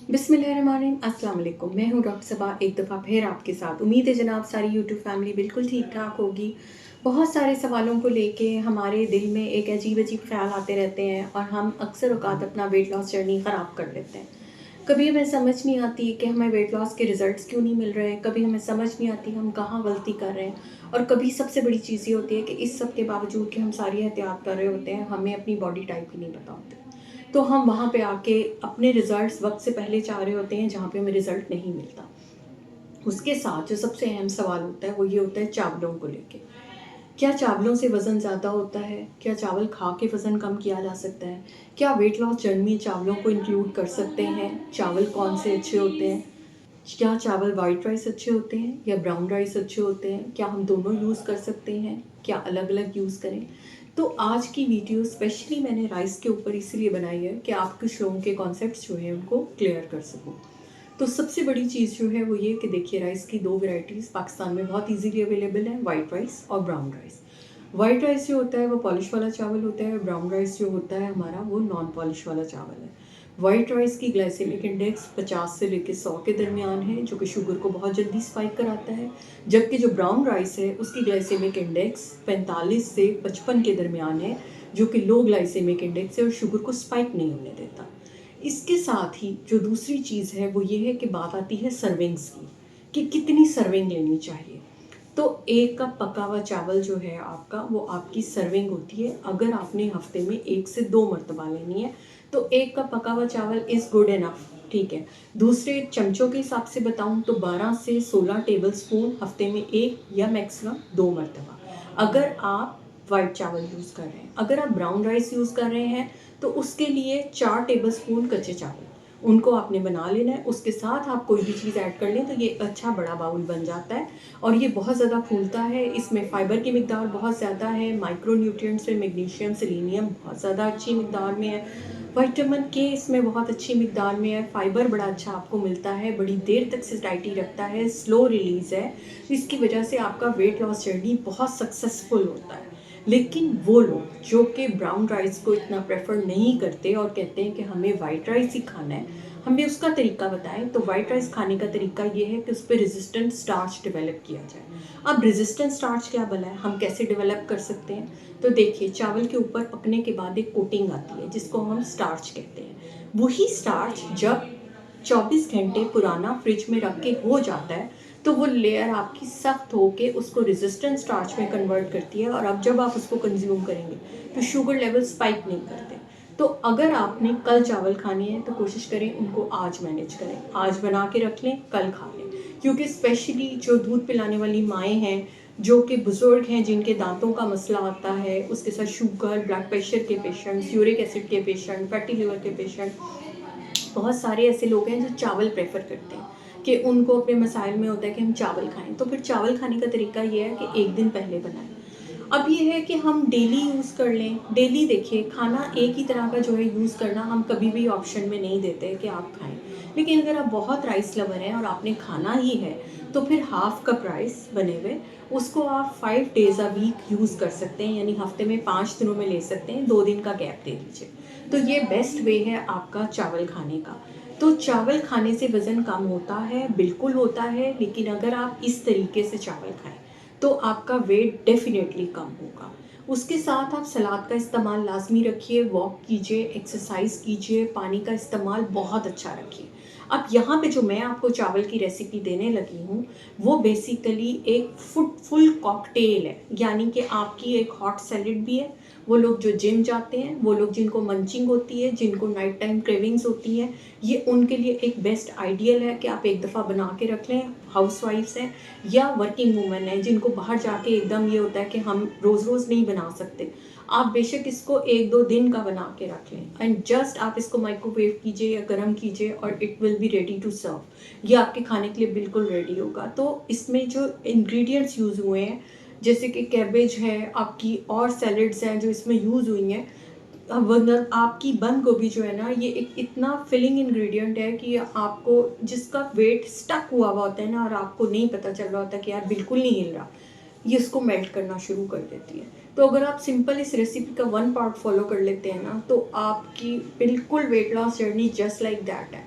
बिस्मिल्लाहिर्रहमानिर्रहीम, अस्सलाम वालेकुम। मैं हूँ डॉक्टर सबा, एक दफ़ा फिर आपके साथ। उम्मीद है जनाब सारी यूट्यूब फैमिली बिल्कुल ठीक ठाक होगी। बहुत सारे सवालों को लेके हमारे दिल में एक अजीब अजीब ख्याल आते रहते हैं और हम अक्सर औकात अपना वेट लॉस जर्नी ख़राब कर लेते हैं। कभी हमें समझ नहीं आती कि हमें वेट लॉस के रिज़ल्ट्स क्यों नहीं मिल रहे, कभी हमें समझ नहीं आती हम कहाँ गलती कर रहे हैं, और कभी सबसे बड़ी चीज़ ये होती है कि इस सब के बावजूद कि हम सारी एहतियात कर रहे होते हैं, हमें अपनी बॉडी टाइप ही नहीं पता होती। तो हम वहाँ पे आके अपने रिज़ल्ट्स वक़्त से पहले चाह रहे होते हैं जहाँ पे हमें रिज़ल्ट नहीं मिलता। उसके साथ जो सबसे अहम सवाल होता है वो ये होता है चावलों को लेके। क्या चावलों से वज़न ज़्यादा होता है? क्या चावल खा के वज़न कम किया जा सकता है? क्या वेट लॉस जर्नी में चावलों को इंक्लूड कर सकते हैं? चावल कौन से अच्छे होते हैं? क्या चावल वाइट राइस अच्छे होते हैं या ब्राउन राइस अच्छे होते हैं? क्या हम दोनों यूज़ कर सकते हैं? क्या अलग अलग यूज़ करें? तो आज की वीडियो स्पेशली मैंने राइस के ऊपर इसलिए बनाई है कि आप कुछ लोगों के कॉन्सेप्ट्स जो हैं उनको क्लियर कर सकूं। तो सबसे बड़ी चीज़ जो है वो ये कि देखिए, राइस की दो वैरायटीज़ पाकिस्तान में बहुत इजीली अवेलेबल है, वाइट राइस और ब्राउन राइस। वाइट राइस जो होता है वो पॉलिश वाला चावल होता है, ब्राउन राइस जो होता है हमारा वो नॉन पॉलिश वाला चावल है। वाइट राइस की ग्लाइसेमिक इंडेक्स 50 से लेकर 100 के दरमियान है, जो कि शुगर को बहुत जल्दी स्पाइक कराता है, जबकि जो ब्राउन राइस है उसकी ग्लाइसेमिक इंडेक्स 45 से 55 के दरमियान है, जो कि लो ग्लाइसेमिक इंडेक्स है और शुगर को स्पाइक नहीं होने देता। इसके साथ ही जो दूसरी चीज़ है वो ये है कि बात आती है सर्विंग्स की, कि कितनी सर्विंग लेनी चाहिए। तो एक कप पका हुआ चावल जो है आपका, वो आपकी सर्विंग होती है। अगर आपने हफ्ते में 1 से 2 मरतबा लेनी है तो एक कप पका हुआ चावल इज़ गुड इनफ, ठीक है। दूसरे चमचों के हिसाब से बताऊं तो 12 से 16 टेबल स्पून हफ्ते में 1 या मैक्सिमम 2 मरतबा, अगर आप वाइट चावल यूज़ कर रहे हैं। अगर आप ब्राउन राइस यूज़ कर रहे हैं तो उसके लिए 4 टेबल स्पून कच्चे चावल, उनको आपने बना लेना है। उसके साथ आप कोई भी चीज़ ऐड कर लें तो ये अच्छा बड़ा बाउल बन जाता है और ये बहुत ज़्यादा फूलता है। इसमें फ़ाइबर की मिकदार बहुत ज़्यादा है, माइक्रो न्यूट्रिएंट्स में मैग्नीशियम सेलेनियम बहुत ज़्यादा अच्छी मिकदार में है, विटामिन के इसमें बहुत अच्छी मिकदार में है, फ़ाइबर बड़ा अच्छा आपको मिलता है, बड़ी देर तक सैटिस्फाइटी रखता है, स्लो रिलीज़ है। इसकी वजह से आपका वेट लॉस जर्नी बहुत सक्सेसफुल होता है। लेकिन वो लोग जो कि ब्राउन राइस को इतना प्रेफर नहीं करते और कहते हैं कि हमें वाइट राइस ही खाना है, हमें उसका तरीका बताएं। तो वाइट राइस खाने का तरीका ये है कि उस पर रेजिस्टेंट स्टार्च डेवलप किया जाए। अब रेजिस्टेंट स्टार्च क्या भला है, हम कैसे डेवलप कर सकते हैं? तो देखिए, चावल के ऊपर पकने के बाद एक कोटिंग आती है जिसको हम स्टार्च कहते हैं। वही स्टार्च जब 24 घंटे पुराना फ्रिज में रख के हो जाता है तो वो लेयर आपकी सख्त होके उसको रेजिस्टेंट स्टार्च में कन्वर्ट करती है, और अब जब आप उसको कंज्यूम करेंगे तो शुगर लेवल स्पाइक नहीं करते। तो अगर आपने कल चावल खाने हैं तो कोशिश करें उनको आज मैनेज करें, आज बना के रख लें, कल खा लें। क्योंकि स्पेशली जो दूध पिलाने वाली माएँ हैं, जो कि बुज़ुर्ग हैं, जिनके दांतों का मसला आता है, उसके साथ शुगर, ब्लड प्रेशर के पेशेंट्स, यूरिक एसिड के पेशेंट, फैटी लिवर के पेशेंट, बहुत सारे ऐसे लोग हैं जो चावल प्रेफर करते हैं कि उनको अपने मसाइल में होता है कि हम चावल खाएं। तो फिर चावल खाने का तरीका ये है कि एक दिन पहले बनाएं। अब ये है कि हम डेली यूज़ कर लें। डेली देखिए, खाना एक ही तरह का जो है यूज़ करना हम कभी भी ऑप्शन में नहीं देते कि आप खाएं। लेकिन अगर आप बहुत राइस लवर हैं और आपने खाना ही है तो फिर हाफ कप राइस बने हुए, उसको आप 5 डेज़ अ वीक यूज़ कर सकते हैं, यानी हफ्ते में 5 दिनों में ले सकते हैं, 2 दिन का गैप दे दीजिए। तो ये बेस्ट वे है आपका चावल खाने का। तो चावल खाने से वज़न कम होता है, बिल्कुल होता है, लेकिन अगर आप इस तरीके से चावल खाएं तो आपका वेट डेफिनेटली कम होगा। उसके साथ आप सलाद का इस्तेमाल लाजमी रखिए, वॉक कीजिए, एक्सरसाइज कीजिए, पानी का इस्तेमाल बहुत अच्छा रखिए। अब यहाँ पे जो मैं आपको चावल की रेसिपी देने लगी हूँ वो बेसिकली एक फुल कॉकटेल है, यानी कि आपकी एक हॉट सैलेड भी है। वो लोग जो जिम जाते हैं, वो लोग जिनको मंचिंग होती है, जिनको नाइट टाइम क्रेविंग्स होती हैं, ये उनके लिए एक बेस्ट आइडियल है कि आप एक दफ़ा बना के रख लें। हाउस वाइफ्स हैं या वर्किंग वूमेन हैं जिनको बाहर जाके एकदम ये होता है कि हम रोज़ रोज़ नहीं बना सकते, आप बेशक इसको 1-2 दिन का बना के रख लें एंड जस्ट आप इसको माइक्रोवेव कीजिए या गर्म कीजिए और it will be ready to serve. ये आपके खाने के लिए बिल्कुल रेडी होगा। तो इसमें जो इंग्रेडिएंट्स यूज़ हुए हैं, जैसे कि कैबेज है आपकी, और सैलड्स हैं जो इसमें यूज़ हुई हैं, वरना आपकी बंद गोभी जो है ना, ये एक इतना फिलिंग इंग्रेडिएंट है कि आपको, जिसका वेट स्टक हुआ हुआ होता है ना और आपको नहीं पता चल रहा होता कि यार बिल्कुल नहीं हिल रहा, ये इसको मेल्ट करना शुरू कर देती है। तो अगर आप सिंपल इस रेसिपी का 1 पार्ट फॉलो कर लेते हैं ना तो आपकी बिल्कुल weight loss journey just like that है।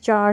4